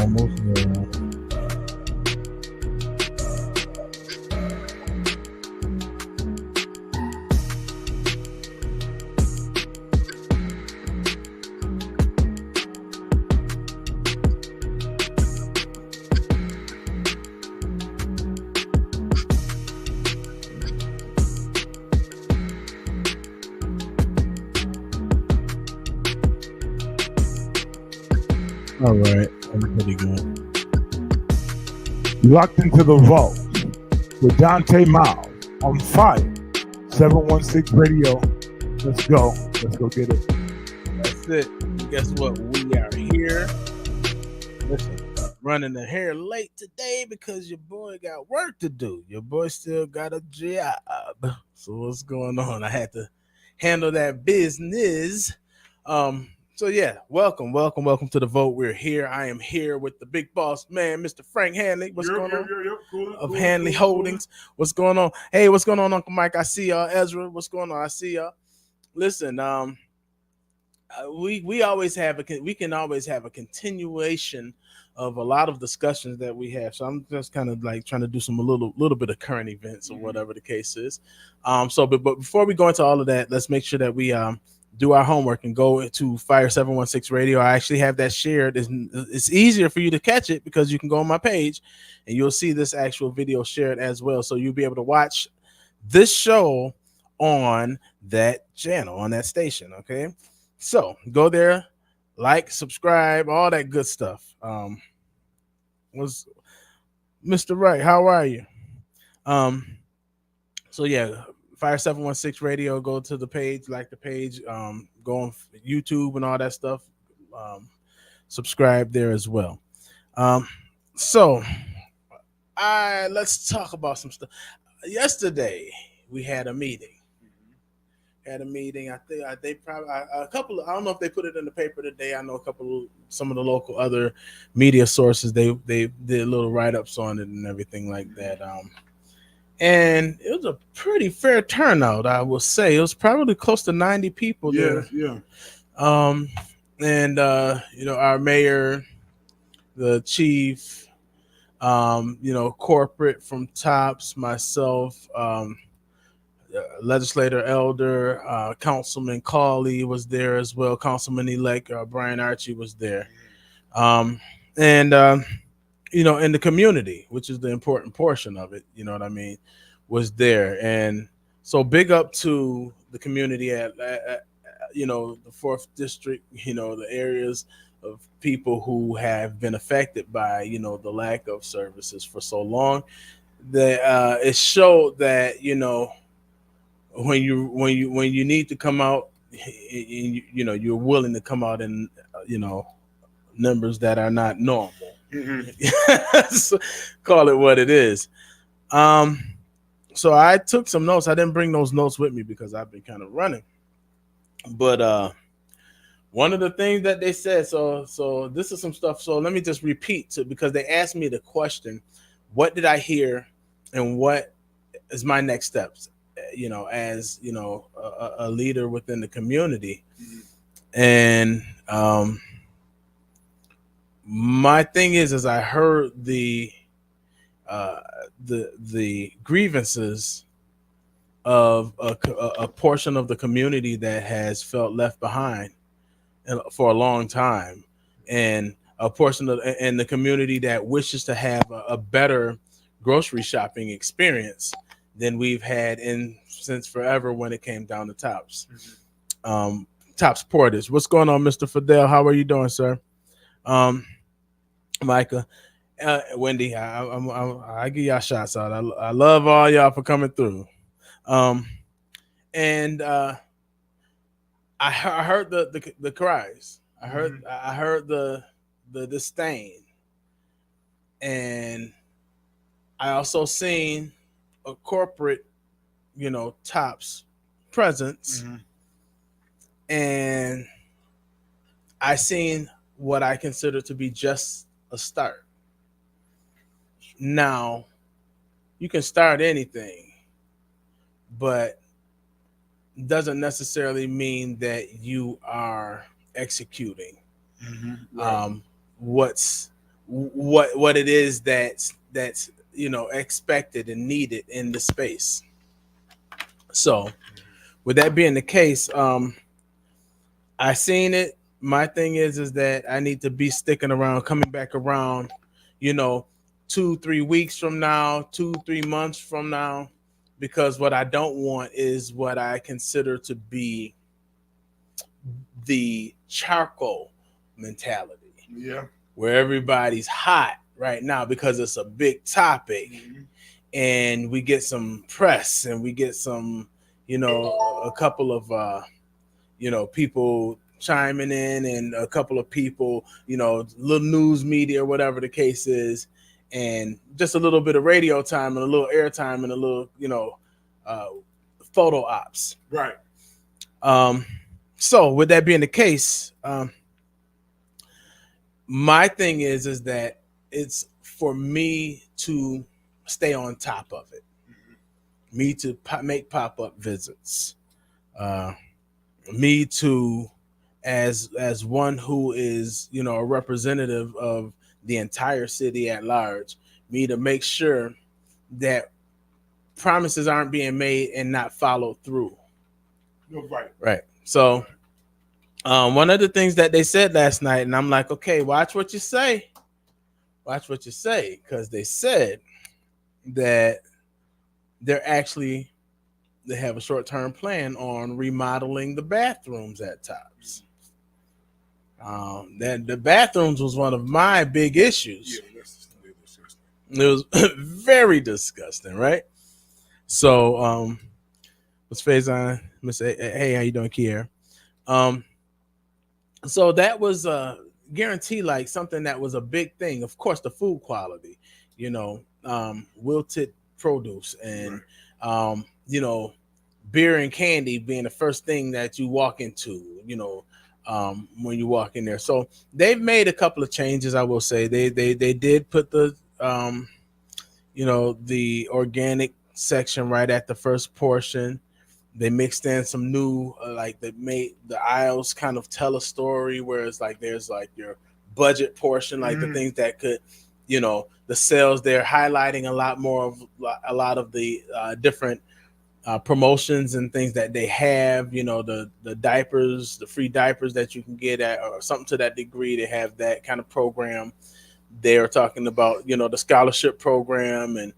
almost there. All right, I'm pretty good. Locked into the vault with Donta Myles on fire. 716 Radio. Let's go. Let's go get it. That's it. And guess what? We are here. Listen, running the hair late today because your boy got work to do. Your boy still got a job. So what's going on? I had to handle that business. So yeah, welcome to the vote. We're here. I am here with the big boss man, Mr. Frank Hanley. What's going on? Of Hanley Holdings. What's going on? Hey, what's going on, Uncle Mike? I see y'all. Ezra, what's going on? I see y'all. Listen, we always have we can always have a continuation of a lot of discussions that we have. So I'm just kind of like trying to do some a little bit of current events or whatever the case is. But before we go into all of that, let's make sure that we do our homework and go to Fire 716 Radio. I actually have that shared. It's easier for you to catch it because you can go on my page and you'll see this actual video shared as well. So you'll be able to watch this show on that channel, on that station. Okay. So go there, like, subscribe, all that good stuff. Was Mr. Wright, how are you? So yeah, Fire 716 Radio, go to the page, like the page, go on YouTube and all that stuff. Subscribe there as well. So let's talk about some stuff. Yesterday we had a meeting. I think they probably a couple of, I don't know if they put it in the paper today. I know some of the local other media sources they did little write-ups on it and everything like that. And it was a pretty fair turnout, I will say. It was probably close to 90 people there. Yeah. And our mayor, the chief, corporate from Tops, myself, legislator elder, Councilman Cawley was there as well. Councilman-elect Brian Archie was there. In the community, which is the important portion of it, you know what I mean, was there. And so big up to the community at the 4th district, the areas of people who have been affected by, the lack of services for so long. That it showed that, when you need to come out, you're willing to come out in, numbers that are not normal. So, call it what it is. So I took some notes. I didn't bring those notes with me because I've been kind of running. But one of the things that they said, so this is some stuff. So let me just repeat because they asked me the question, what did I hear and what is my next steps, as a leader within the community. And my thing is I heard the grievances of a portion of the community that has felt left behind for a long time, and a portion of in the community that wishes to have a better grocery shopping experience than we've had since forever when it came down to Tops. Tops Portage. What's going on, Mr. Fidel? How are you doing, sir? Micah, Wendy, I give y'all shots out. I love all y'all for coming through. And I heard the cries. I heard the disdain, and I also seen a corporate, Tops presence, and I seen what I consider to be just a start. Now, you can start anything, but doesn't necessarily mean that you are executing what's what it is that's expected and needed in the space. So with that being the case, I seen it. My thing is that I need to be sticking around, coming back around, you know, 2 3 weeks from now, 2 3 months from now, because what I don't want is what I consider to be the charcoal mentality. Yeah. Where everybody's hot right now because it's a big topic, and we get some press and we get some, a couple of people chiming in, and a couple of people, little news media or whatever the case is, and just a little bit of radio time and a little airtime and a little, uh, photo ops. Right. So with that being the case, my thing is that it's for me to stay on top of it, me to make pop-up visits, me to as one who is a representative of the entire city at large, me to make sure that promises aren't being made and not followed through. Right. So one of the things that they said last night, and I'm like, okay, watch what you say, because they said that they have a short-term plan on remodeling the bathrooms at Tops. That the bathrooms was one of my big issues. Yeah, that's disgusting. It was very disgusting, right? So, what's Faison? Hey, how you doing, Kier? So that was guarantee like something that was a big thing. Of course, the food quality, wilted produce, and beer and candy being the first thing that you walk into, when you walk in there. So they've made a couple of changes. I will say they did put the the organic section right at the first portion. They mixed in some new, like they made the aisles kind of tell a story, whereas like there's like your budget portion, like the things that could, the sales, they're highlighting a lot of the different promotions and things that they have, the diapers, the free diapers that you can get at, or something to that degree. They have that kind of program. They're talking about, the scholarship program and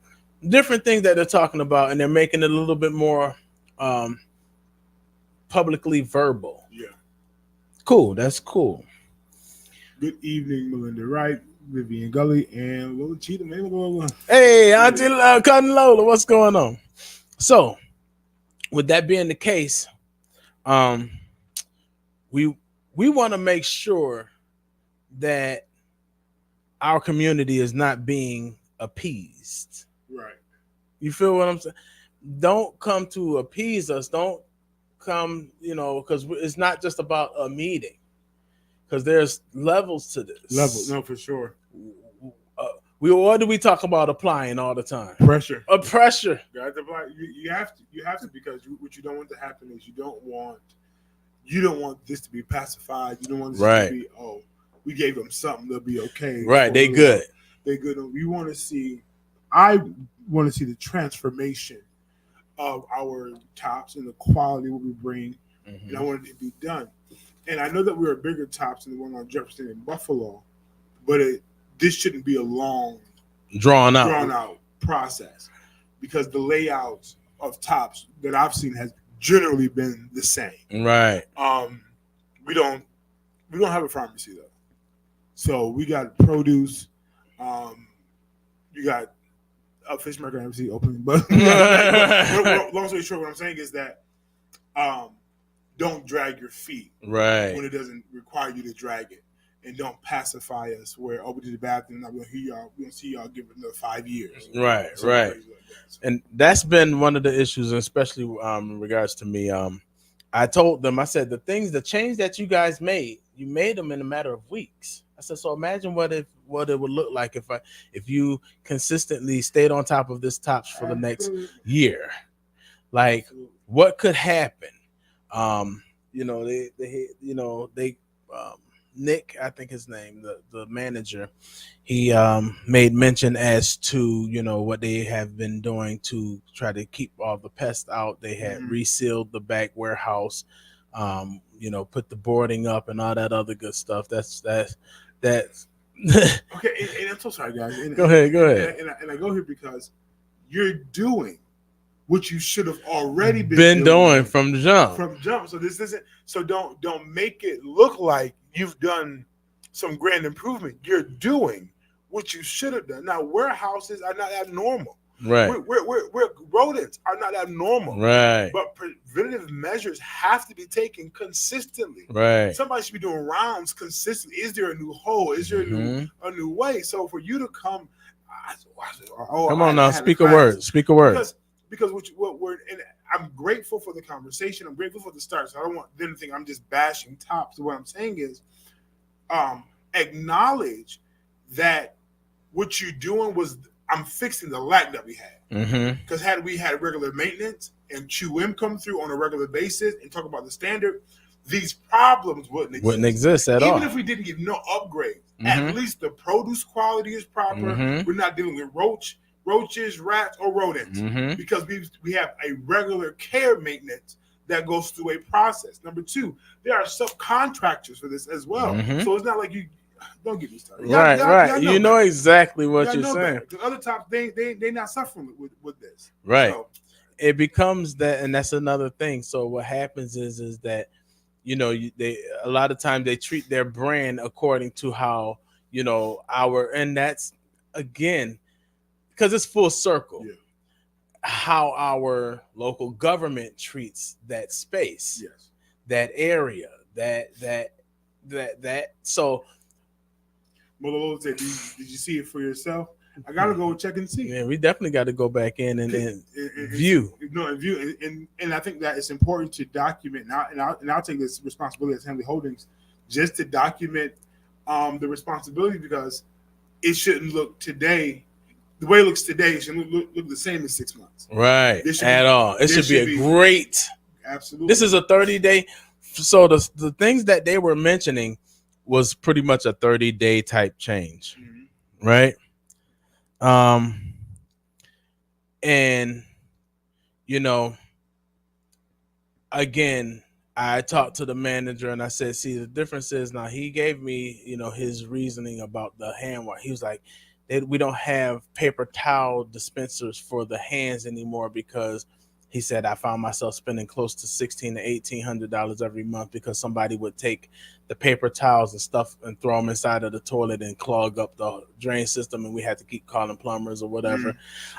different things that they're talking about, and they're making it a little bit more publicly verbal. Yeah. Cool. That's cool. Good evening, Melinda Wright, Vivian Gully, and Lola Cheetah. Hey, Auntie Cotton Lola, what's going on? So, with that being the case, we want to make sure that our community is not being appeased. Right. You feel what I'm saying? Don't come to appease us. Don't come, because it's not just about a meeting. Because there's levels to this. Levels, no, for sure. What do we talk about applying all the time? Pressure. Pressure. You have to, because what you don't want to happen is you don't want this to be pacified. You don't want this to be, we gave them something, they'll be okay. Right, they good. They good. We want to see. I want to see the transformation of our Tops and the quality what we bring, and I want it to be done. And I know that we're a bigger Tops than the one on Jefferson and Buffalo, but this shouldn't be a long, drawn out process, because the layouts of Tops that I've seen has generally been the same. Right. We don't have a pharmacy though, so we got produce. You got a fish market obviously opening, but long story short, what I'm saying is that don't drag your feet when it doesn't require you to drag it, and don't pacify us where we did the bathroom. Not gonna hear y'all. We gonna see y'all give it another 5 years. Right. And that's been one of the issues, especially in regards to me. I told them, I said, the change that you guys made, you made them in a matter of weeks. I said, so imagine what it would look like if you consistently stayed on top of this Tops for the next year. Like, what could happen? They Nick, I think his name, the manager, he made mention as to what they have been doing to try to keep all the pests out. They had resealed the back warehouse, put the boarding up and all that other good stuff. That's Okay, and I'm so sorry, guys. Go ahead. And I go here because you're doing what you should have already been doing from the jump. From jump. So this isn't. So don't make it look like you've done some grand improvement. You're doing what you should have done. Now warehouses are not abnormal. Right. We're rodents are not abnormal. Right. But preventative measures have to be taken consistently. Right. Somebody should be doing rounds consistently. Is there a new hole? Is there a new way? So for you to come, come on now, speak a word. Speak a word. Because what we're and I'm grateful for the conversation. I'm grateful for the start. So I don't want them to think I'm just bashing tops. So what I'm saying is, acknowledge that what you're doing was. I'm fixing the lack that we had. Because had we had regular maintenance and QM come through on a regular basis and talk about the standard, these problems wouldn't exist at all. Even if we didn't get no upgrades, at least the produce quality is proper. We're not dealing with roaches, rats, or rodents because we have a regular care maintenance that goes through a process. Number two, there are subcontractors for this as well. So it's not like you. Don't get me started. Right. You know exactly what you're saying. The other top, they not suffering with this. Right. So, it becomes that, and that's another thing. So what happens is that they a lot of times they treat their brand according to how and that's again because it's full circle. Yeah. How our local government treats that space, that area, that so. Well, did you see it for yourself? I gotta go check and see. Yeah, we definitely got to go back in and view. And I think that it's important to document now. And I'll take this responsibility as Henley Holdings, just to document the responsibility because it shouldn't look today. The way it looks today, it shouldn't look the same in 6 months. Right. At all. It should be a great. Absolutely. This is a 30-day. So the things that they were mentioning was pretty much a 30-day type change, right? And again, I talked to the manager and I said, see, the difference is now he gave me, his reasoning about the hand wash. He was like, we don't have paper towel dispensers for the hands anymore because he said I found myself spending close to $1,600 to $1,800 every month because somebody would take the paper towels and stuff and throw them inside of the toilet and clog up the drain system, and we had to keep calling plumbers or whatever.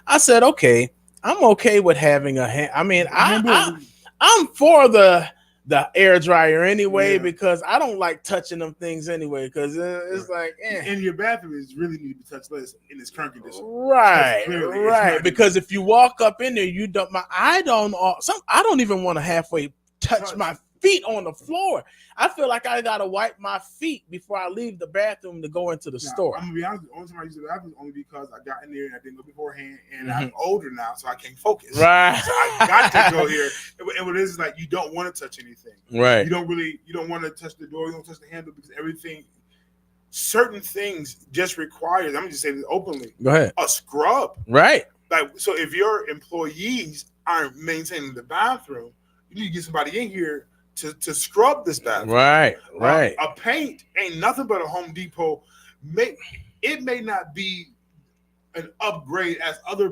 I said, okay, I'm okay with having a hand. I mean, I'm for the air dryer anyway because I don't like touching them things anyway because it's like and your bathroom is really need to be touched less in its current condition. Right. Because if you walk up in there, I don't even want to halfway touch my feet on the floor. I feel like I gotta wipe my feet before I leave the bathroom to go into the store. I'm gonna be honest. The only time I use the bathroom is only because I got in there and I didn't go beforehand, and I'm older now, so I can't focus. Right. So I got to go here. And what it is like you don't want to touch anything. Right. You don't want to touch the door. You don't touch the handle because certain things just requires. I'm gonna just say this openly. Go ahead. A scrub. Right. Like so, if your employees aren't maintaining the bathroom, you need to get somebody in here to scrub this bathroom. Right. A paint ain't nothing but a Home Depot. It may not be an upgrade as other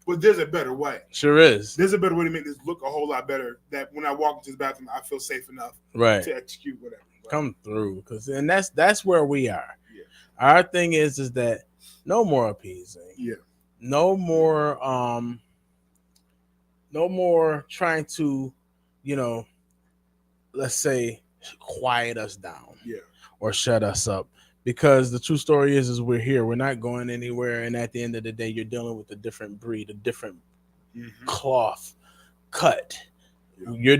but there's a better way. Sure is. There's a better way to make this look a whole lot better. That when I walk into the bathroom, I feel safe enough to execute whatever. Come through, and that's where we are. Yeah. Our thing is that no more appeasing. Yeah. No more trying to, let's say, quiet us down. Yeah. Or shut us up. Because the true story is we're here. We're not going anywhere. And at the end of the day, you're dealing with a different breed, a different cloth cut. Yeah.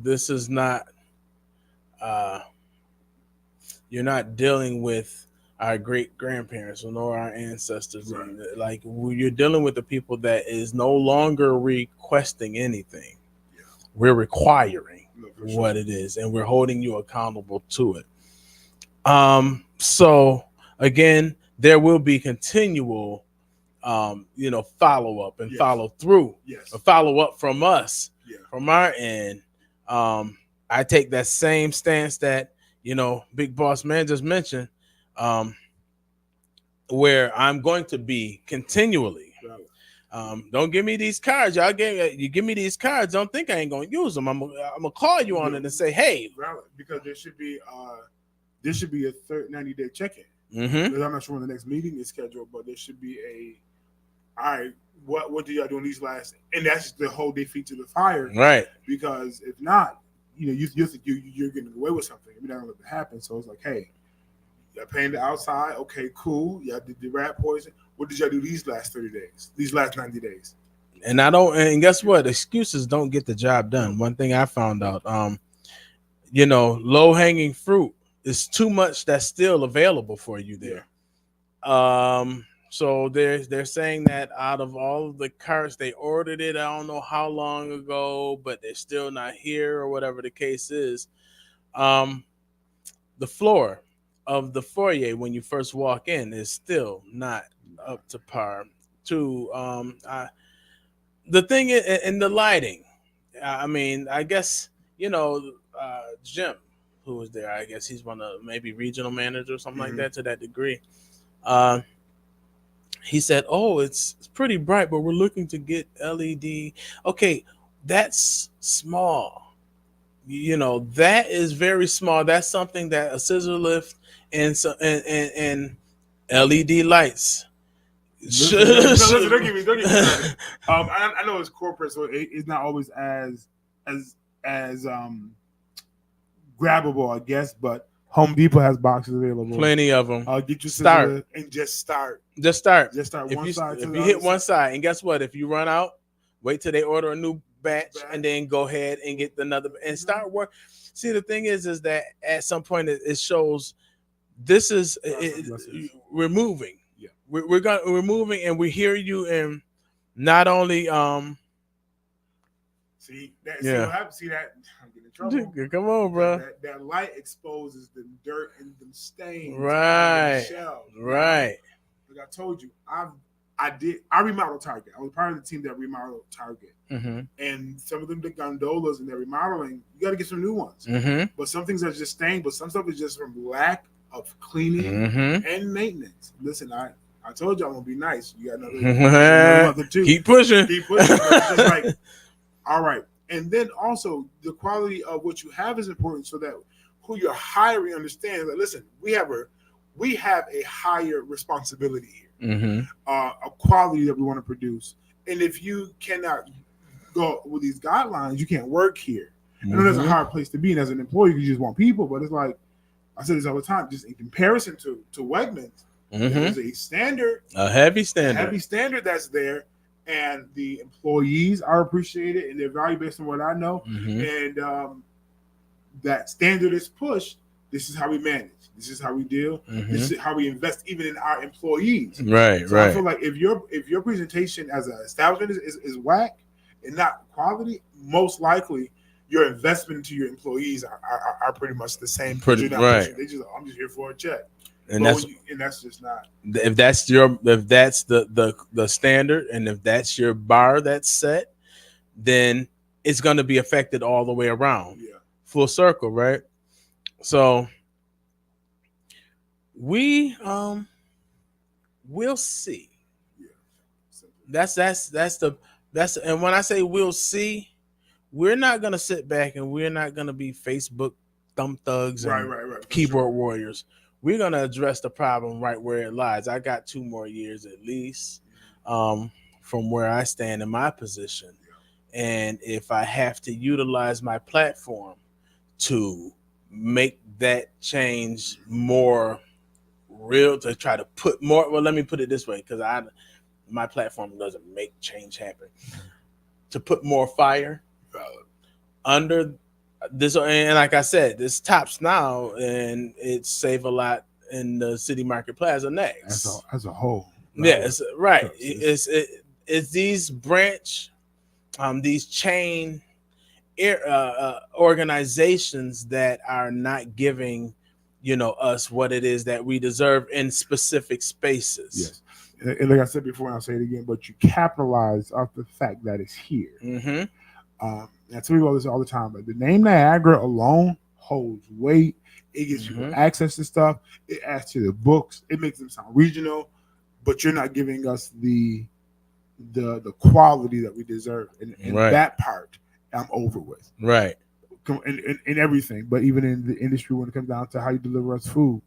This is not, you're not dealing with our great grandparents or our ancestors. Right. Like you're dealing with the people that is no longer requesting anything. Yeah. We're requiring. what it is, and we're holding you accountable to it. So again, there will be continual follow up and follow through, a follow up from us, from our end. I take that same stance that Big Boss Man just mentioned, where I'm going to be continually. Don't give me these cards. You give me these cards. Don't think I ain't gonna use them. I'm gonna call you on it and say, hey, because there should be a 90-day check-in. Mm-hmm. I'm not sure when the next meeting is scheduled, but there should be all right, what do y'all do in these last? And that's the whole day feet to the fire, right? Because if not, you think you're getting away with something. You're not gonna let it happen. So it's like, hey, y'all paying the outside, okay, cool. Y'all did the rat poison. What did y'all do these last 30 days? These last 90 days? And guess what? Excuses don't get the job done. One thing I found out, low hanging fruit is too much that's still available for you there. So they're saying that out of all of the carts, they ordered it, I don't know how long ago, but they're still not here or whatever the case is. The floor of the foyer when you first walk in is still not up to par. The thing is, and the lighting, I mean, I guess, Jim, who was there, I guess he's one of maybe regional manager or something like that, to that degree. He said, oh, it's pretty bright, but we're looking to get LED. Okay, that's small. That is very small. That's something that a scissor lift and LED lights. Listen, don't get me started. I know it's corporate, so it's not always as grabbable, I guess. But Home Depot has boxes available, plenty of them. Get your start and just start. Just start. One side. If you hit one side, and guess what? If you run out, wait till they order a new batch, and then go ahead and get another and start work. See, the thing is that at some point it shows this is we're moving. Yeah, we're moving, and we hear you, and not only See what happens? See that? I'm getting in trouble. Come on, bro. That light exposes the dirt and the stains. Right. Right. Like I told you, I remodeled Target. I was part of the team that remodeled Target. Mm-hmm. And some of them, the gondolas and their remodeling, you got to get some new ones. Mm-hmm. But some things are just stained, but some stuff is just from lack of cleaning and maintenance. Listen, I told you I'm gonna be nice. You got another month or two. Keep pushing. But it's just like, all right. And then also the quality of what you have is important, so that who you're hiring understands that, listen, we have a higher responsibility here, a quality that we want to produce. And if you cannot go with these guidelines, you can't work here. I know that's a hard place to be, and as an employee, you just want people. But it's like I say this all the time, just in comparison to Wegmans, there's a standard, a heavy standard that's there, and the employees are appreciated and they're valued based on what I know. And that standard is pushed. This is how we manage. This is how we deal. This is how we invest, even in our employees. Right. I feel like if your presentation as an establishment is whack and not quality, most likely your investment into your employees are pretty much the same. Right. I'm just here for a check. And that's just not. If that's the standard, and if that's your bar that's set, then it's going to be affected all the way around. Yeah. Full circle, right? So we'll see. Yeah. That's and when I say we'll see, we're not gonna sit back and we're not gonna be Facebook thumb thugs and keyboard warriors. We're gonna address the problem right where it lies. I got 2 more years at least from where I stand in my position. And if I have to utilize my platform to make that change more real, to try to put more, well, let me put it this way, because my platform doesn't make change happen. To put more fire under this, and like I said, this tops now, and it save a lot in the City Market Plaza next. As a whole. Yeah, it's right. It's these branch, these chain organizations that are not giving, us what it is that we deserve in specific spaces. Yes. And like I said before, and I'll say it again, but you capitalize off the fact that it's here. Mm-hmm. And I tell people this all the time, but the name Niagara alone holds weight. It gives people Mm-hmm. access to stuff. It adds to the books. It makes them sound regional, but you're not giving us the quality that we deserve. And Right. that part, I'm over with. Right. In everything, but even in the industry when it comes down to how you deliver us food.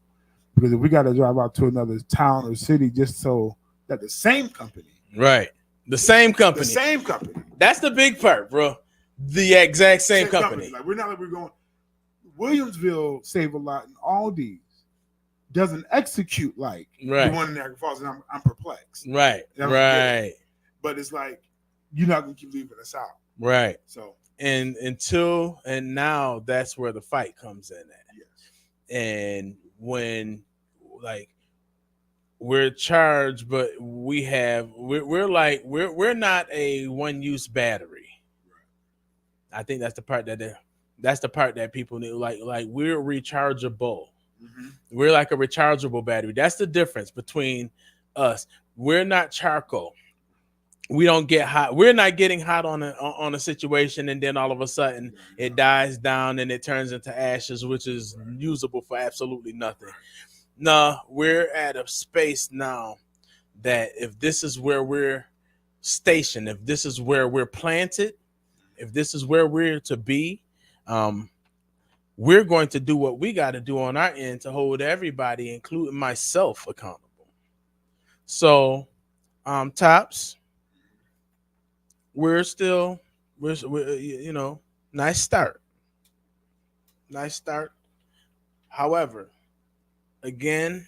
Because if we got to drive out to another town or city just so that the same company, Right. The same company. That's the big part, bro. The exact same company. Like we're not like we're going. Williamsville Save a Lot and Aldi's doesn't execute like Right. the one in Niagara Falls, and I'm perplexed. Right. Right. But it's like you're not gonna keep leaving us out. Right. So and now that's where the fight comes in at. Yes. And when like we're charged, but we're not a one-use battery. Right. I think that's the part that people need. Like we're rechargeable. Mm-hmm. We're like a rechargeable battery. That's the difference between us. We're not charcoal. We don't get hot. We're not getting hot on a situation, and then all of a sudden it dies down and it turns into ashes, which is usable for absolutely nothing. No, we're at a space now that if this is where we're stationed, if this is where we're planted, if this is where we're to be, we're going to do what we got to do on our end to hold everybody, including myself, accountable. So, Tops, we're nice start. However, again,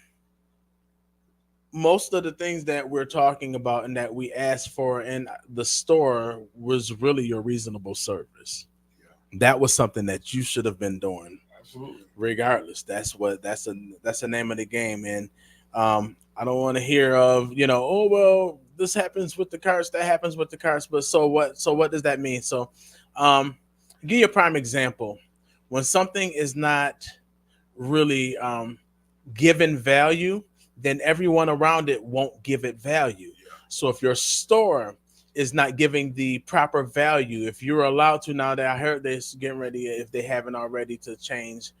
most of the things that we're talking about and that we asked for in the store was really your reasonable service. Yeah. That was something that you should have been doing. Absolutely. Regardless, that's the name of the game. And I don't want to hear of, oh, well, this happens with the carts, that happens with the carts, but so what? So what does that mean? So give you a prime example. When something is not really given value, then everyone around it won't give it value. Yeah. So if your store is not giving the proper value, if you're allowed to, now that I heard they're getting ready, if they haven't already, to change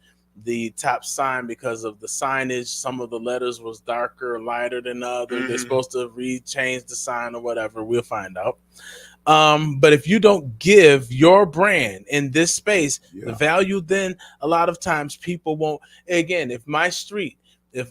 the top sign because of the signage, some of the letters was darker or lighter than the other. Mm-hmm. They're supposed to change the sign or whatever. We'll find out. But if you don't give your brand in this space the value, then a lot of times people won't. Again, if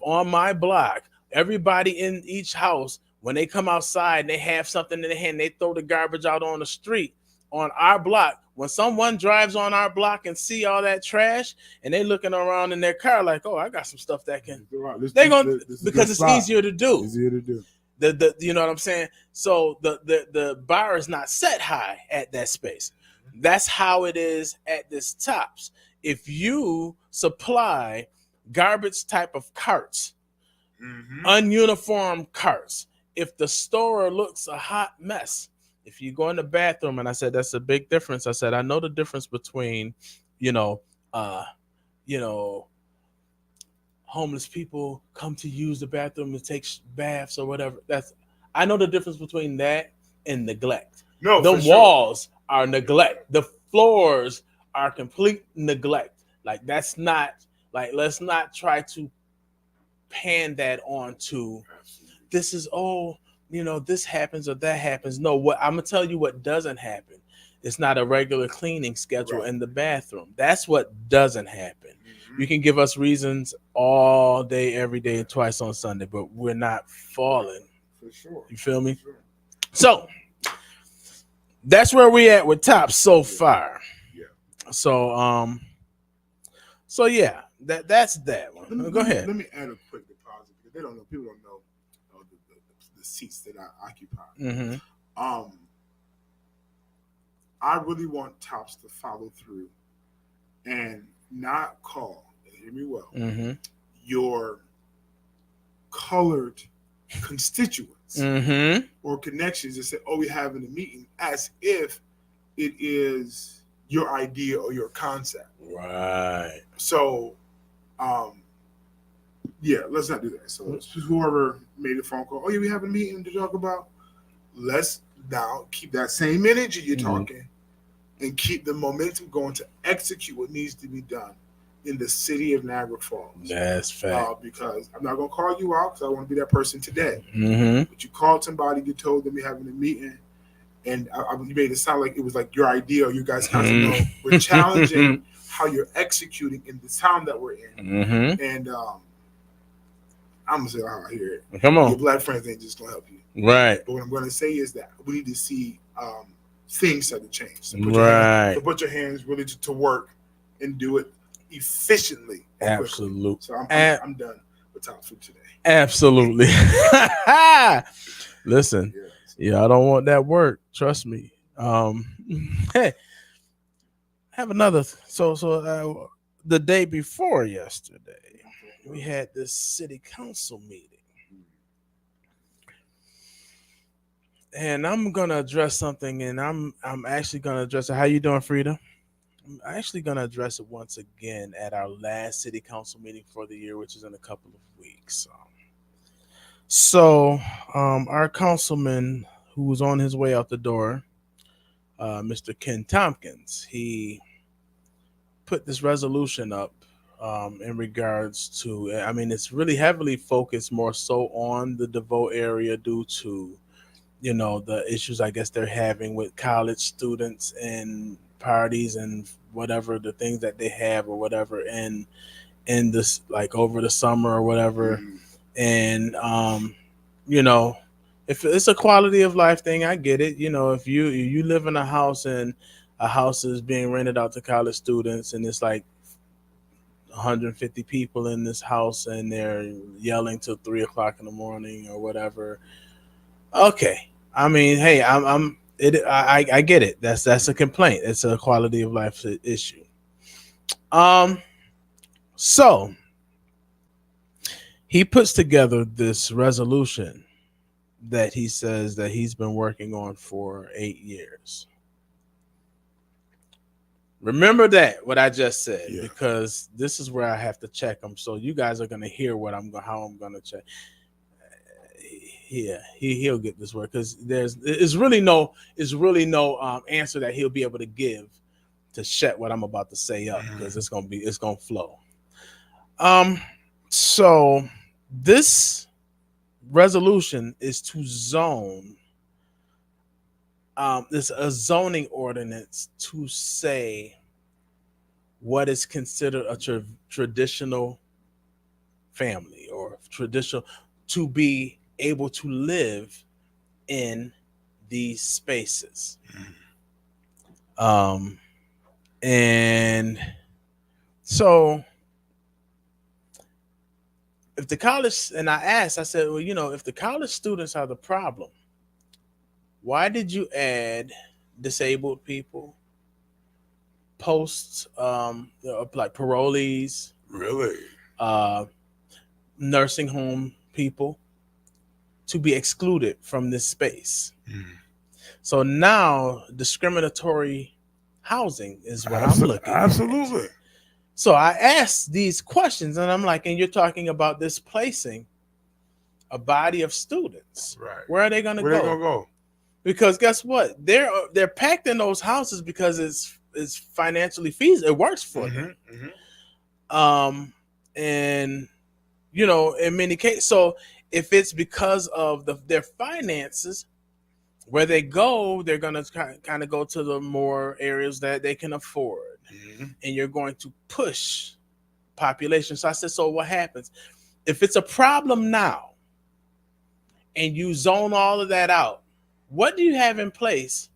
on my block, everybody in each house, when they come outside and they have something in their hand, they throw the garbage out on the street on our block. When someone drives on our block and see all that trash and they looking around in their car like, oh, I got some stuff that can, because it's easier to do. You know what I'm saying? So the bar is not set high at that space. That's how it is at this Tops. If you supply garbage type of carts, ununiform carts, if the store looks a hot mess, if you go in the bathroom, and I said that's a big difference. I said I know the difference between, homeless people come to use the bathroom and take baths or whatever. I know the difference between that and neglect. No, the walls are neglect. The floors are complete neglect. Like that's not like, let's not try to pan that on to this is this happens or that happens. No, what I'm gonna tell you what doesn't happen. It's not a regular cleaning schedule in the bathroom. That's what doesn't happen. Mm-hmm. You can give us reasons all day, every day, and twice on Sunday, but we're not falling. For sure. You feel me? Sure. So that's where we at with Tops so far. Yeah. So yeah, that's that one. Go ahead. Let me add a quick deposit because people don't know the seats that I occupy. Mm-hmm. I really want Tops to follow through and not call, hear me well, your colored constituents or connections and say, oh, we're having a meeting, as if it is your idea or your concept. Right. So, yeah, let's not do that. So whoever made the phone call, oh yeah, we have a meeting to talk about. Let's now keep that same energy you're talking, and keep the momentum going to execute what needs to be done in the city of Niagara Falls. That's fact. Because I'm not gonna call you out because I want to be that person today. Mm-hmm. But you called somebody, you told them you're having a meeting, and you made it sound like it was like your idea or you guys' concept. No, we're challenging how you're executing in the town that we're in. Mm-hmm. And I'm gonna say how I hear it. Come on. Your black friends ain't just gonna help you. Right. But what I'm gonna say is that we need to see things start to change. So put your hands really to work and do it efficiently. Absolutely. So I'm done with top food today. Absolutely. Listen, yeah, I don't want that work. Trust me. Hey, have another. So the day before yesterday, we had this city council meeting. And I'm gonna address something, and I'm actually gonna address it. How you doing, Frida? I'm actually gonna address it once again at our last city council meeting for the year, which is in a couple of weeks. So, our councilman who was on his way out the door, Mr. Ken Tompkins, he put this resolution up in regards to. I mean, it's really heavily focused more so on the DeVoe area due to, you know, the issues I guess they're having with college students and parties and whatever the things that they have or whatever in this, like, over the summer or whatever. And you know, if it's a quality of life thing, I get it. You know, if you live in a house and a house is being rented out to college students and it's like 150 people in this house and they're yelling till 3 o'clock in the morning or whatever. Okay. I mean, hey, I get it. That's a complaint. It's a quality of life issue. So he puts together this resolution that he says that he's been working on for 8 years. Remember that what I just said, because this is where I have to check them. So you guys are gonna hear how I'm gonna check. Yeah, he'll get this work because there's really no answer that he'll be able to give to shut what I'm about to say up, because it's gonna flow. So this resolution is to zone. There's a zoning ordinance to say what is considered a traditional family or traditional to be able to live in these spaces. And so if the college, and I said, well, you know, if the college students are the problem, why did you add disabled people, posts, like parolees, really, nursing home people to be excluded from this space? So now discriminatory housing is what I'm looking at. Absolutely. So I asked these questions, and I'm like, and you're talking about displacing a body of students. Right. Where are they going to go? Where are they going to go? Because guess what? They're packed in those houses because it's financially feasible. It works for them. And you know, in many cases, so if it's because of their finances, where they go, they're going to kind of go to the more areas that they can afford. And you're going to push population. So I said, so what happens if it's a problem now and you zone all of that out? What do you have in place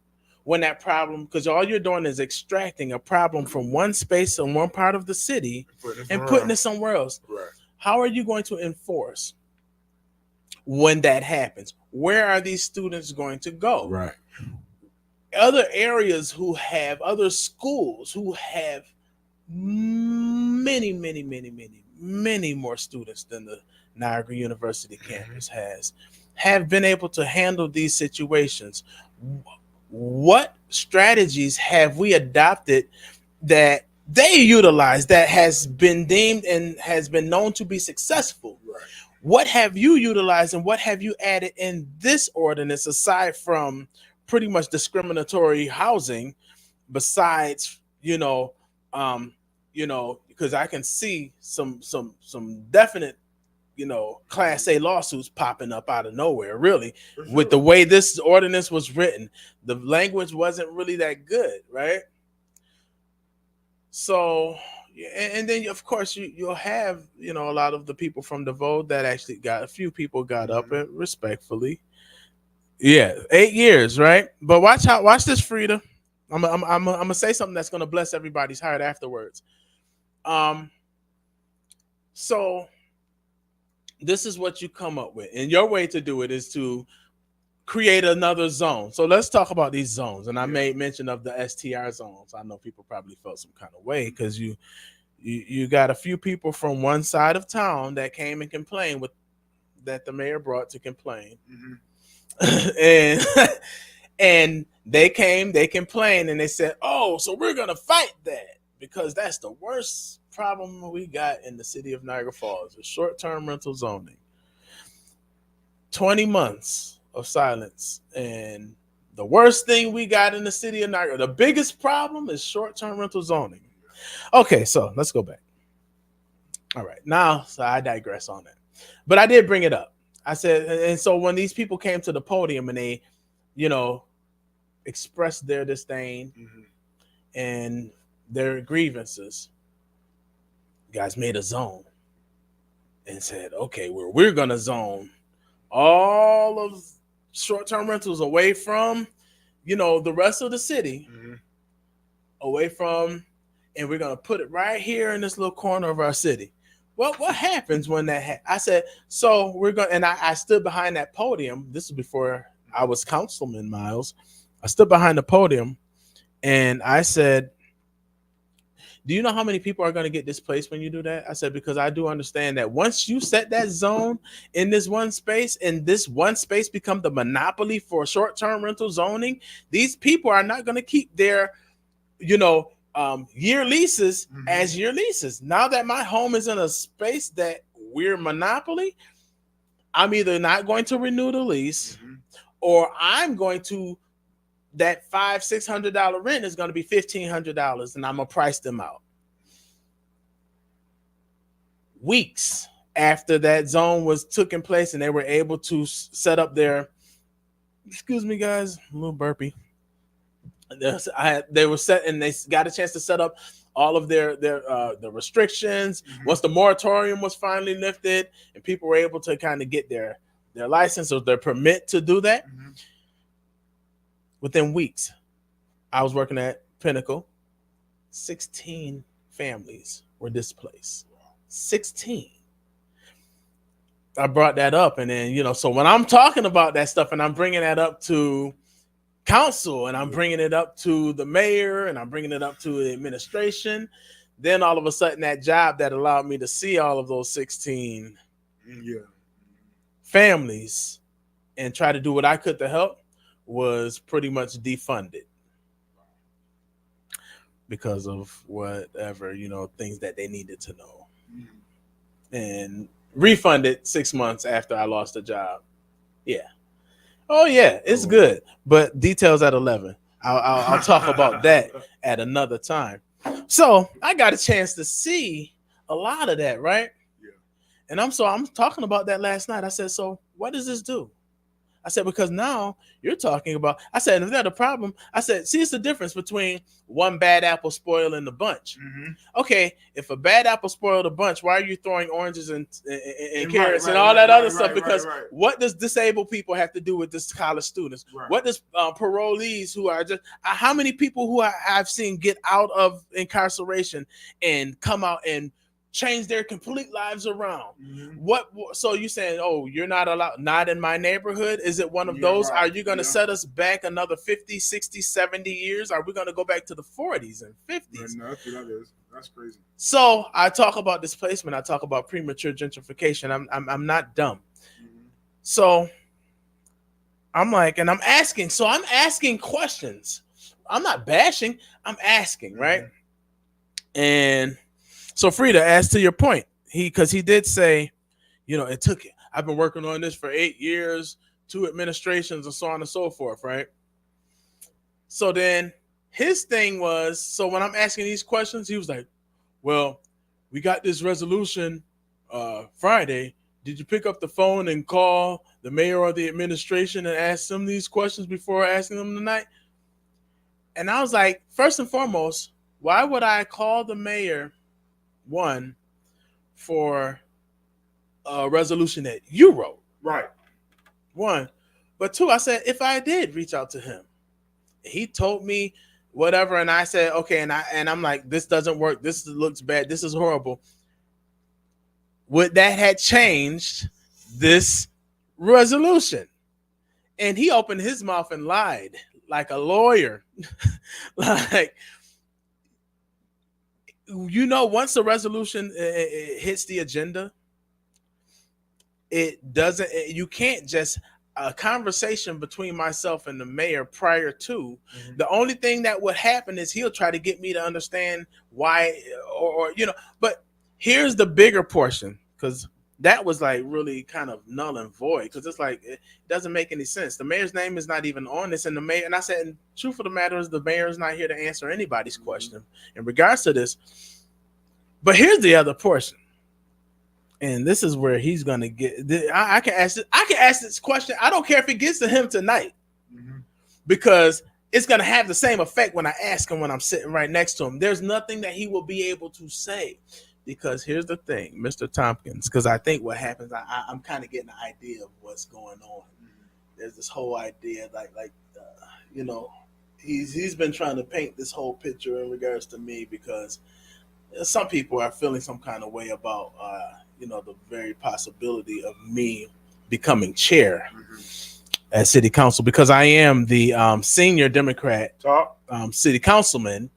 when that problem, because all you're doing is extracting a problem from one space in one part of the city and putting it somewhere else? Right. How are you going to enforce when that happens? Where are these students going to go? Right. Other areas other schools who have many more students than the Niagara University campus have been able to handle these situations. what strategies have we adopted that they utilize that has been deemed and has been known to be successful? Right. What have you utilized and what have you added in this ordinance aside from pretty much discriminatory housing? Besides, um, because I can see some definite, class A lawsuits popping up out of nowhere, really, For with sure. the way this ordinance was written. The language wasn't really that good, right? So, and then of course you'll have, a lot of the people from the vote that actually got a few people got up Mhm. and respectfully. Yeah, 8 years, right? But watch this, Frida. I'm gonna say something that's gonna bless everybody's heart afterwards. Um, so this is what you come up with, and your way to do it is to create another zone. So let's talk about these zones. And I made mention of the STR zones. I know people probably felt some kind of way because you got a few people from one side of town that came and complained with that the mayor brought to complain. Mhm. and and they complained and they said, oh, so we're gonna fight that because that's the worst problem we got in the city of Niagara Falls, the short-term rental zoning. 20 months of silence, and the worst thing we got in the city of Niagara, the biggest problem is short-term rental zoning. Okay, so let's go back. All right, now, so I digress on that, but I did bring it up. I said, and so when these people came to the podium and they, you know, expressed their disdain Mhm. and their grievances, guys made a zone and said, okay, we're gonna zone all of short-term rentals away from, the rest of the city, Mhm. away from, and we're gonna put it right here in this little corner of our city. Well, what happens when I said, so we're going, and I stood behind that podium. This is before I was councilman, Myles. I stood behind the podium and I said, do you know how many people are going to get displaced when you do that? I said, because I do understand that once you set that zone in this one space and this one space become the monopoly for short-term rental zoning, these people are not going to keep their, year leases Mhm. as year leases. Now that my home is in a space that we're monopoly, I'm either not going to renew the lease Mhm. or I'm going to, that $500-$600 rent is going to be $1,500 and I'm going to price them out. Weeks after that zone was taking place and they were able to set up their, excuse me guys, a little burpy. They were set and they got a chance to set up all of their the restrictions. Mhm. Once the moratorium was finally lifted and people were able to kind of get their license or their permit to do that, Mhm. within weeks, I was working at Pinnacle. 16 families were displaced. 16. I brought that up, and then so when I'm talking about that stuff, and I'm bringing that up to council, and I'm bringing it up to the mayor, and I'm bringing it up to the administration, then all of a sudden, that job that allowed me to see all of those 16 Yeah. families and try to do what I could to help was pretty much defunded because of whatever things that they needed to know, Mhm. and refunded 6 months after I lost the job. Yeah. Oh yeah, it's Oh, good, but details at 11. I'll talk about that at another time. So I got a chance to see a lot of that, right? Yeah. And I'm talking about that last night. I said, so what does this do? I said, because now you're talking about, I said, is that a problem? I said, see, it's the difference between one bad apple spoiling the bunch. Mhm. Okay, if a bad apple spoiled a bunch, why are you throwing oranges and carrots Right, and all right, that right, other stuff? right, Because right, right. what does disabled people have to do with this college students? Right. What does parolees who are just, how many people who I've seen get out of incarceration and come out and change their complete lives around? Mhm. What, so you saying, oh, you're not allowed, not in my neighborhood? Is it one of Yeah, those? Are right. you going to Yeah. set us back another 50, 60, 70 years? Are we going to go back to the 40s and 50s? No, that's what that is. That's crazy. So I talk about displacement. I talk about premature gentrification. I'm not dumb. Mhm. So I'm like, and I'm asking. So I'm asking questions. I'm not bashing. I'm asking, right? And so Frida, as to your point, because he did say, it took it. I've been working on this for 8 years, 2 administrations, and so on and so forth, right? So then his thing was, so when I'm asking these questions, he was like, well, we got this resolution Friday. Did you pick up the phone and call the mayor or the administration and ask them these questions before asking them tonight? And I was like, first and foremost, why would I call the mayor, one, for a resolution that you wrote? Right. One. But two, I said, if I did reach out to him, he told me whatever, and I said, okay, and I'm like, this doesn't work. This looks bad. This is horrible. Would that had changed this resolution? And he opened his mouth and lied like a lawyer. Like, once the resolution hits the agenda, it doesn't, you can't just, a conversation between myself and the mayor prior to, the only thing that would happen is he'll try to get me to understand why, or but here's the bigger portion, because that was like really kind of null and void, because it's like it doesn't make any sense. The mayor's name is not even on this, and the mayor, and I said, and truth of the matter is, the mayor is not here to answer anybody's question in regards to this. But here's the other portion, and this is where he's gonna get. I can ask this question. I don't care if it gets to him tonight, because it's gonna have the same effect when I ask him when I'm sitting right next to him. There's nothing that he will be able to say. Because here's the thing, Mr. Tompkins, because I think what happens, I'm kind of getting an idea of what's going on. There's this whole idea, he's been trying to paint this whole picture in regards to me, because some people are feeling some kind of way about, the very possibility of me becoming chair at city council, because I am the senior Democrat city councilman.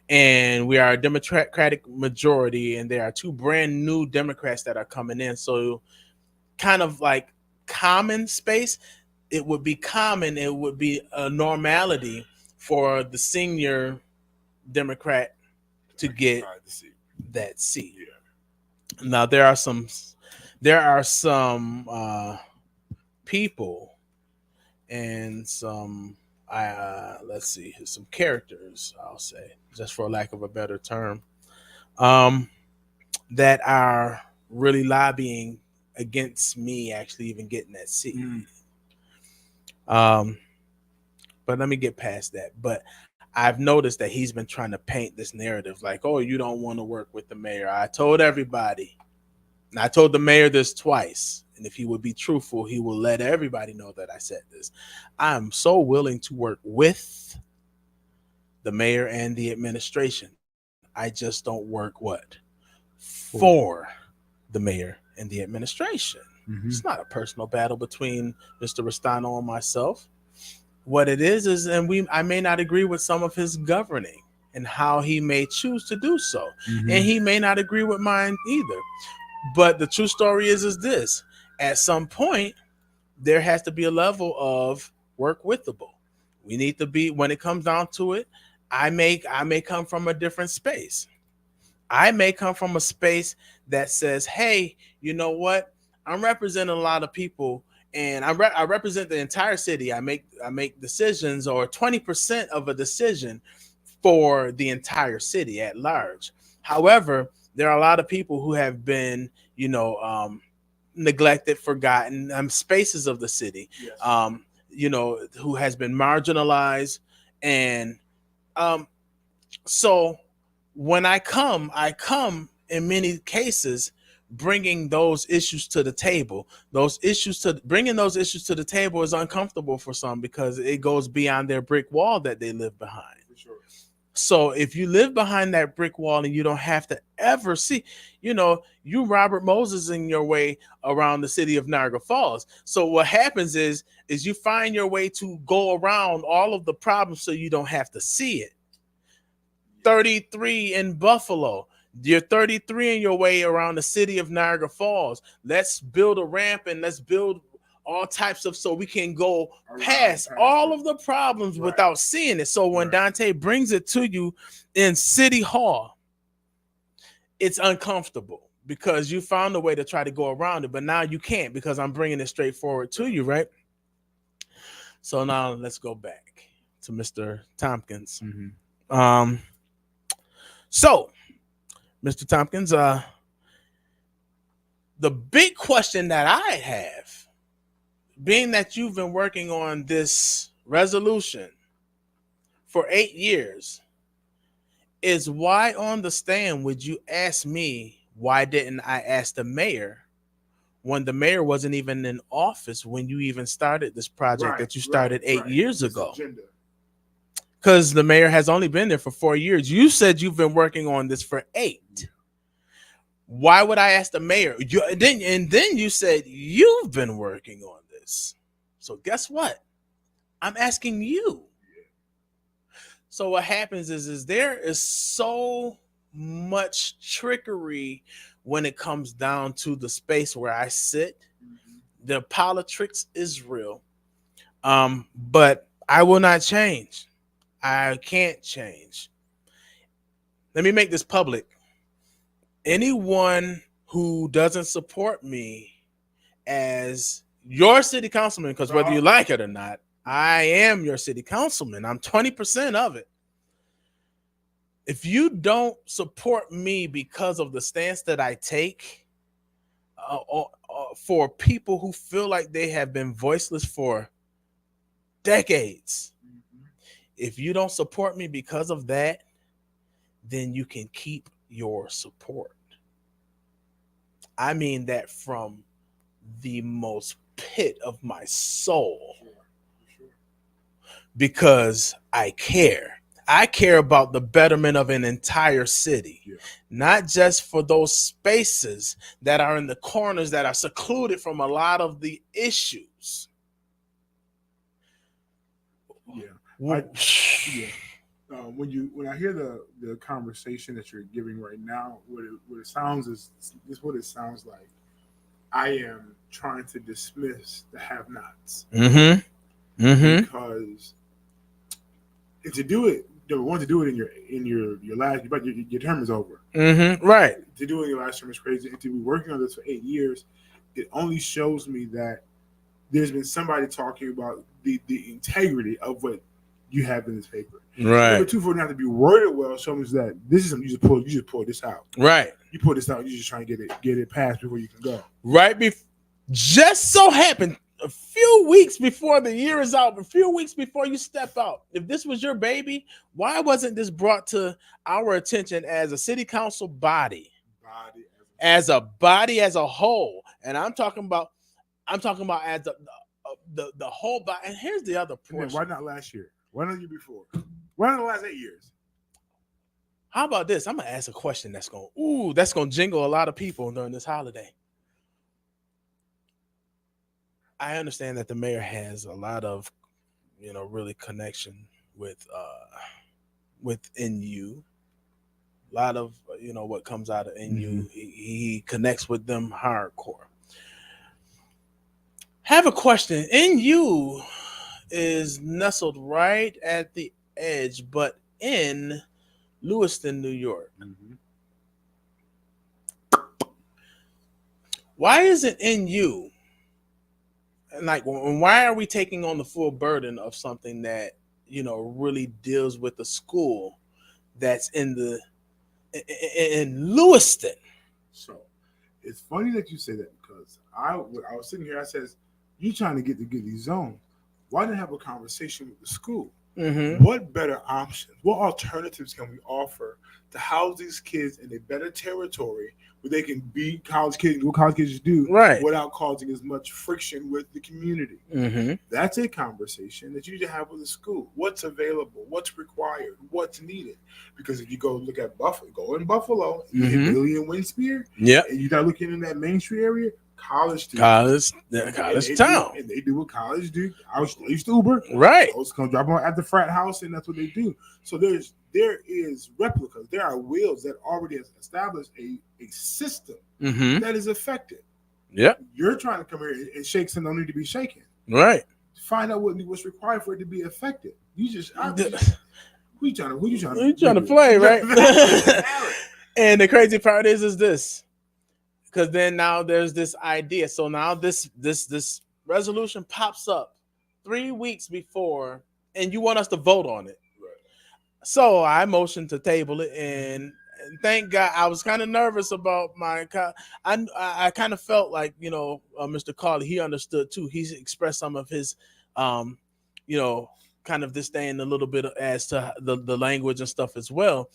And we are a Democratic majority, and there are 2 brand new Democrats that are coming in. So kind of like common space, it would be common, it would be a normality for the senior Democrat to get that seat. Yeah. Now there are some people and some let's see, some characters, I'll say, just for lack of a better term, that are really lobbying against me actually even getting that seat. But let me get past that. But I've noticed that he's been trying to paint this narrative like, oh, you don't want to work with the mayor. I told everybody, and I told the mayor this twice, and if he would be truthful, he will let everybody know that I said this. I'm so willing to work with the mayor and the administration. I just don't work for the mayor and the administration. It's not a personal battle between Mr. Restano and myself. What it is, and I may not agree with some of his governing and how he may choose to do so. And he may not agree with mine either. But the true story is this: at some point, there has to be a level of work withable. We need to be, when it comes down to it, I may come from a different space. I may come from a space that says, hey, you know what? I'm representing a lot of people, and I represent the entire city. I make decisions, or 20% of a decision for the entire city at large. However, there are a lot of people who have been, neglected, forgotten, spaces of the city, who has been marginalized. And so when I come in many cases bringing those issues to the table. Bringing those issues to the table is uncomfortable for some, because it goes beyond their brick wall that they live behind. Sure. So if you live behind that brick wall and you don't have to ever see, you Robert Moses in your way around the city of Niagara Falls. So what happens is you find your way to go around all of the problems so you don't have to see it. 33 in Buffalo. You're 33 in your way around the city of Niagara Falls. Let's build a ramp and let's build all types of, so we can go Around past past all it. of the problems Right. without seeing it. So when Right. Dante brings it to you in City Hall, it's uncomfortable because you found a way to try to go around it, but now you can't because I'm bringing it straight forward to you, right? So now let's go back to Mr. Tompkins. Mm-hmm. So Mr. Tompkins, the big question that I have, being that you've been working on this resolution for 8 years, is why on the stand would you ask me why didn't I ask the mayor when the mayor wasn't even in office when you even started this project that you started 8 years This ago? agenda. Because the mayor has only been there for 4 years. You said you've been working on this for 8. Why would I ask the mayor? And then you said you've been working on this. So guess what? I'm asking you. So what happens is there is so much trickery when it comes down to the space where I sit. The politics is real. But I will not change. I can't change. Let me make this public. Anyone who doesn't support me as your city councilman, because whether you like it or not, I am your city councilman. I'm 20% of it. If you don't support me because of the stance that I take for people who feel like they have been voiceless for decades, if you don't support me because of that, then you can keep your support. I mean that from the most pit of my soul, because I care. I care about the betterment of an entire city, not just for those spaces that are in the corners that are secluded from a lot of the issues. When I hear the conversation that you're giving right now, what it sounds is what it sounds like. I am trying to dismiss the have-nots because if to do it, the one to do it in your last, but your term is over. Right. To do it in your last term is crazy. And to be working on this for 8 years, it only shows me that there's been somebody talking about the integrity of what you have in this paper. Right. Number 2, for it not to be worded well, shows that this is something you just pull this out. Right. You pull this out. You just trying to get it passed before you can go. Right. Just so happened a few weeks before the year is out, a few weeks before you step out. If this was your baby, why wasn't this brought to our attention as a city council body, as a body, as a whole? And I'm talking about as the whole body. And here's the other portion. Why not last year? Why not the year before? Why not the last 8 years? How about this? I'm gonna ask a question that's gonna jingle a lot of people during this holiday. I understand that the mayor has a lot of, really connection with NU. A lot of, what comes out of NU, he connects with them hardcore. Have a question. NU is nestled right at the edge, but in Lewiston, New York. Why isn't NU? Like, why are we taking on the full burden of something that really deals with the school that's in Lewiston? So it's funny that you say that, because I was sitting here, I says, you trying to get these zones. Why not have a conversation with the school? What better options, what alternatives can we offer to house these kids in a better territory where they can be college kids, what college kids do, without causing as much friction with the community? That's a conversation that you need to have with the school. What's available? What's required? What's needed? Because if you go look at Buffalo, and Billy and Winspear, and you start looking in that Main Street area, college town, and they do what college do. I used to Uber, right? I was gonna drop on at the frat house, and that's what they do. So there is replicas. There are wheels that already has established a system that is effective. Yeah. You're trying to come here and shake something that don't need to be shaken. Right. Find out what's required for it to be effective. You just who you trying to play, right? And the crazy part is this, because then now there's this idea. So now this resolution pops up 3 weeks before, and you want us to vote on it. So I motioned to table it, and thank God. I was kind of nervous about I kind of felt like Mr. Carley, he understood too. He expressed some of his, you know, kind of disdain a little bit as to the language and stuff as well.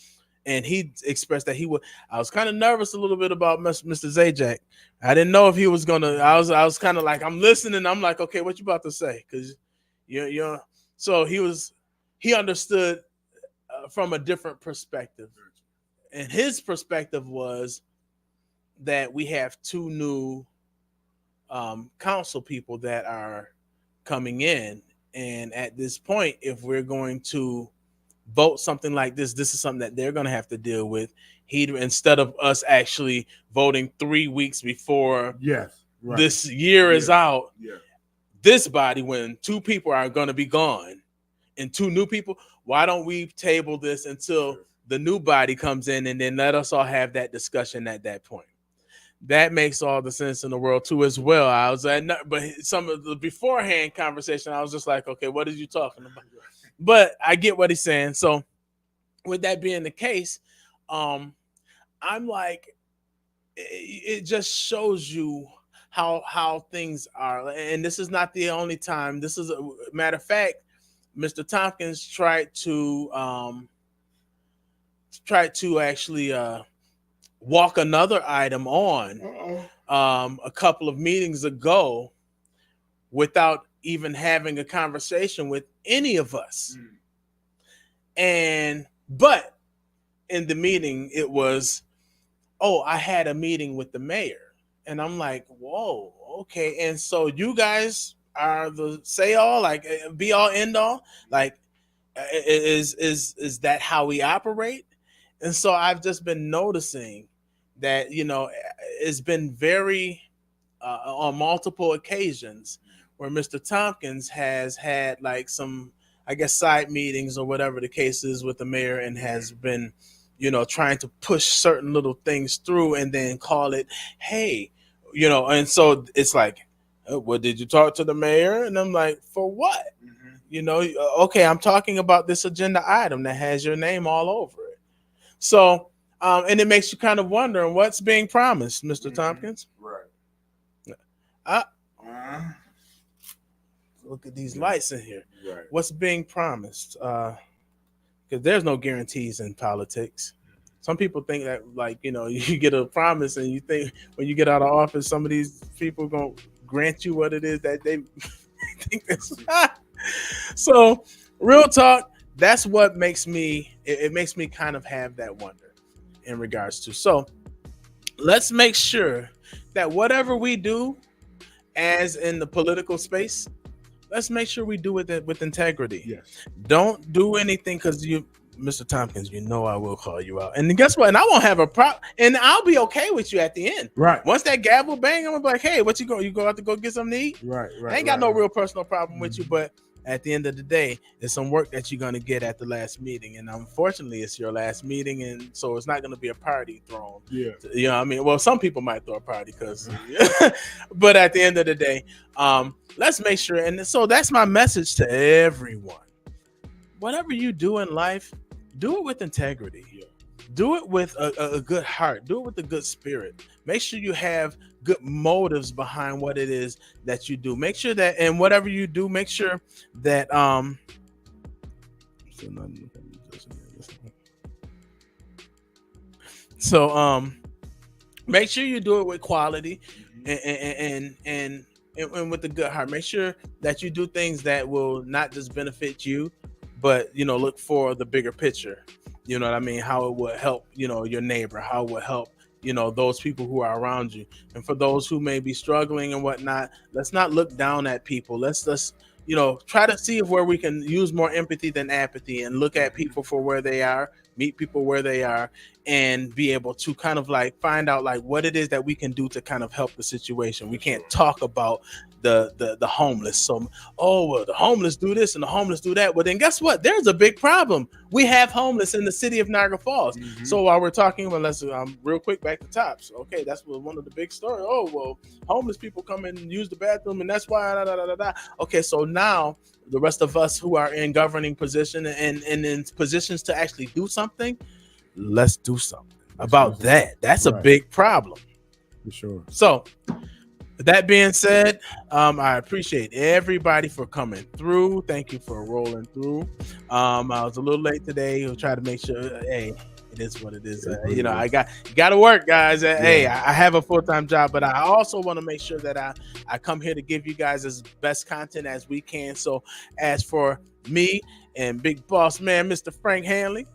And he expressed that he would. I was kind of nervous a little bit about Mr. Zajac. I didn't know if he was gonna. I was kind of like, I'm listening. I'm like, okay, what you about to say? Because you. So he understood from a different perspective, and his perspective was that we have two new council people that are coming in, and at this point, if we're going to vote something like this is something that they're going to have to deal with. Instead of us actually voting 3 weeks before this year is out, this body, when two people are going to be gone and two new people, why don't we table this until the new body comes in, and then let us all have that discussion at that point? That makes all the sense in the world too, as well. I was but some of the beforehand conversation, I was just like, okay, what are you talking about? But I get what he's saying. So with that being the case, I'm like, it just shows you how things are. And this is not the only time. This is a matter of fact, Mr. Tompkins tried to actually walk another item on a couple of meetings ago without even having a conversation with any of us. But in the meeting, it was, I had a meeting with the mayor. And I'm like, whoa, okay. And so you guys are the say all, like be all end all? Like, is that how we operate? And so I've just been noticing that, it's been very on multiple occasions where Mr. Tompkins has had like some, I guess, side meetings or whatever the case is with the mayor, and has been, trying to push certain little things through and then call it, hey, and so it's like, well, did you talk to the mayor? And I'm like, for what? Okay, I'm talking about this agenda item that has your name all over it. So, and it makes you kind of wondering what's being promised, Mr. Tompkins. Right. Look at these lights in here. Right. What's being promised? Because there's no guarantees in politics. Some people think that, like, you get a promise and you think when you get out of office, some of these people are going to grant you what it is that they think that's. So, real talk, that's what makes me, it makes me kind of have that wonder in regards to. So, let's make sure that whatever we do, as in the political space, let's make sure we do it with integrity. Yes. Don't do anything because Mr. Tompkins, I will call you out. And guess what? And I won't have a problem. And I'll be okay with you at the end. Right. Once that gavel bang, I'm gonna be like, hey, what you go out to go get something to eat? Right. I ain't got no real personal problem with you, but at the end of the day, it's some work that you're gonna get at the last meeting. And unfortunately, it's your last meeting, and so it's not gonna be a party thrown. Yeah. You know what I mean? Well, some people might throw a party because but at the end of the day, let's make sure, and so that's my message to everyone. Whatever you do in life, do it with integrity. Yeah. Do it with a good heart. Do it with a good spirit. Make sure you have good motives behind what it is that you do. Make sure that, and whatever you do, make sure that make sure you do it with quality and with a good heart. Make sure that you do things that will not just benefit you, but look for the bigger picture. You know what I mean? How it would help, your neighbor, how it would help, those people who are around you. And for those who may be struggling and whatnot, let's not look down at people. Let's try to see where we can use more empathy than apathy and look at people for where they are, meet people where they are, and be able to kind of like find out like what it is that we can do to kind of help the situation. We can't talk about the homeless. So, oh, well, the homeless do this and the homeless do that. Well, then guess what? There's a big problem. We have homeless in the city of Niagara Falls. Mm-hmm. So while we're talking, well, let's real quick back to tops. Okay, that's one of the big stories. Oh, well, homeless people come in and use the bathroom, and that's why. Okay, so now the rest of us who are in governing position and in positions to actually do something, let's do something about that. That's a big problem. For sure. So, with that being said, I appreciate everybody for coming through. Thank you for rolling through. I was a little late today. I'll try to make sure, hey, it is what it is. You know, you got to work, guys. Hey, I have a full-time job, but I also want to make sure that I come here to give you guys as best content as we can. So, as for me and Big Boss Man, Mr. Frank Hanley,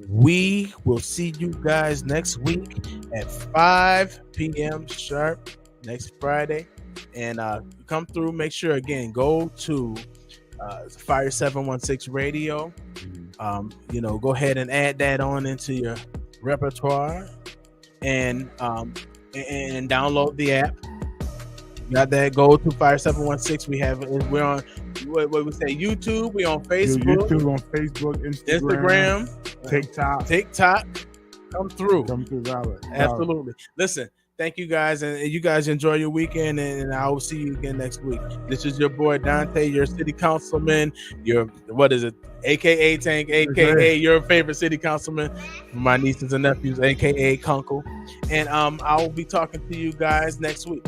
we will see you guys next week at 5 p.m. sharp next Friday. And come through. Make sure, again, go to Fire 716 Radio. You know, go ahead and add that on into your repertoire and download the app. You got that? Go to Fire 716. We're on what we say, YouTube. We on Facebook. YouTube, on Facebook, Instagram, TikTok. Come through. Valid. Absolutely. Listen, thank you guys, and you guys enjoy your weekend, and I will see you again next week. This is your boy Donta, your city councilman, AKA Tank, AKA your favorite city councilman, my nieces and nephews, AKA Kunkel. And I will be talking to you guys next week.